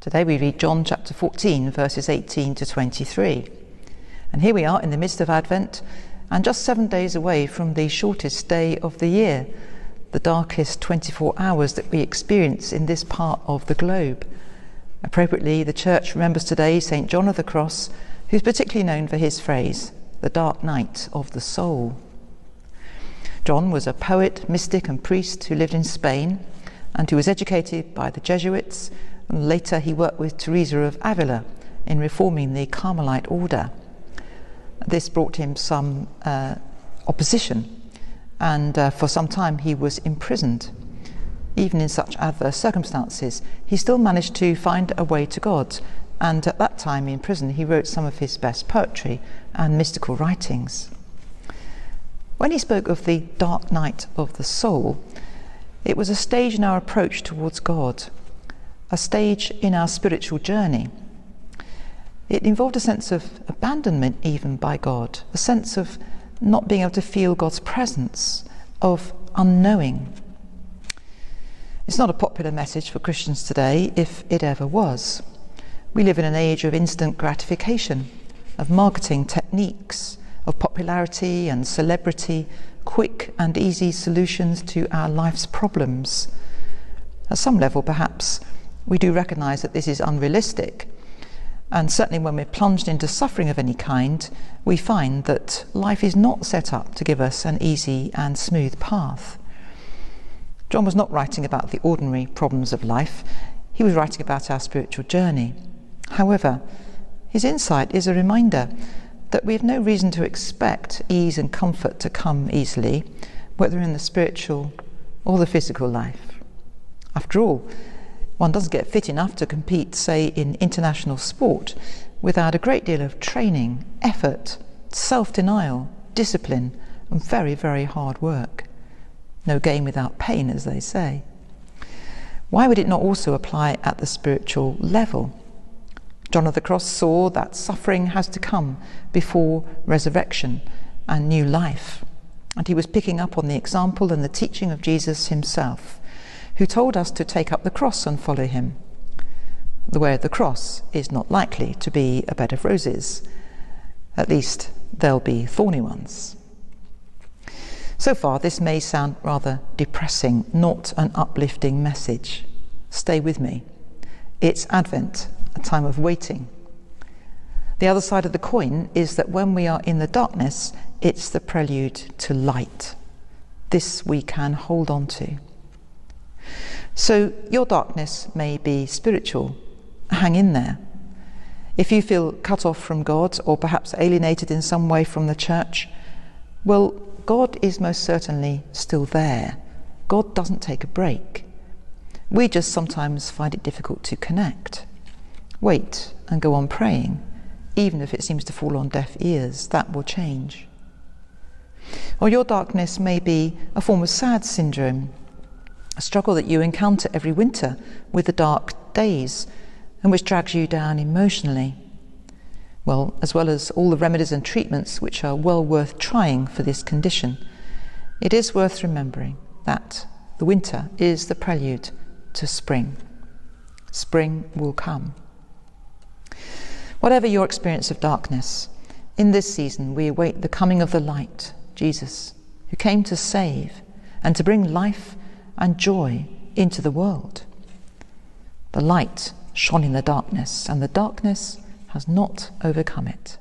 Today we read John chapter 14, verses 18 to 23. And here we are in the midst of Advent, and just 7 days away from the shortest day of the year, the darkest 24 hours that we experience in this part of the globe. Appropriately, the Church remembers today St. John of the Cross, who's particularly known for his phrase, the dark night of the soul. John was a poet, mystic and priest who lived in Spain and who was educated by the Jesuits, and later he worked with Teresa of Avila in reforming the Carmelite order. This brought him some opposition, and for some time he was imprisoned. Even in such adverse circumstances, he still managed to find a way to God, and at that time in prison he wrote some of his best poetry and mystical writings. When he spoke of the dark night of the soul, it was a stage in our approach towards God, a stage in our spiritual journey. It involved a sense of abandonment even by God, a sense of not being able to feel God's presence, of unknowing. It's not a popular message for Christians today, if it ever was. We live in an age of instant gratification, of marketing techniques, of popularity and celebrity, quick and easy solutions to our life's problems. At some level, perhaps, we do recognise that this is unrealistic, and certainly when we're plunged into suffering of any kind, we find that life is not set up to give us an easy and smooth path. John was not writing about the ordinary problems of life, he was writing about our spiritual journey. However, his insight is a reminder that we have no reason to expect ease and comfort to come easily, whether in the spiritual or the physical life. After all, one doesn't get fit enough to compete, say, in international sport without a great deal of training, effort, self-denial, discipline, and very, very hard work. No gain without pain, as they say. Why would it not also apply at the spiritual level? John of the Cross saw that suffering has to come before resurrection and new life. And he was picking up on the example and the teaching of Jesus himself, who told us to take up the cross and follow him. The way of the cross is not likely to be a bed of roses. At least there'll be thorny ones. So far, this may sound rather depressing, not an uplifting message. Stay with me. It's Advent, a time of waiting. The other side of the coin is that when we are in the darkness, it's the prelude to light. This we can hold on to. So your darkness may be spiritual. Hang in there. If you feel cut off from God or perhaps alienated in some way from the church, well, God is most certainly still there. God doesn't take a break. We just sometimes find it difficult to connect. Wait and go on praying, even if it seems to fall on deaf ears. That will change. Or your darkness may be a form of sad syndrome, a struggle that you encounter every winter with the dark days and which drags you down emotionally. Well, as well as all the remedies and treatments which are well worth trying for this condition, it is worth remembering that the winter is the prelude to spring. Spring will come. Whatever your experience of darkness, in this season we await the coming of the light, Jesus, who came to save and to bring life and joy into the world. The light shone in the darkness, and the darkness has not overcome it.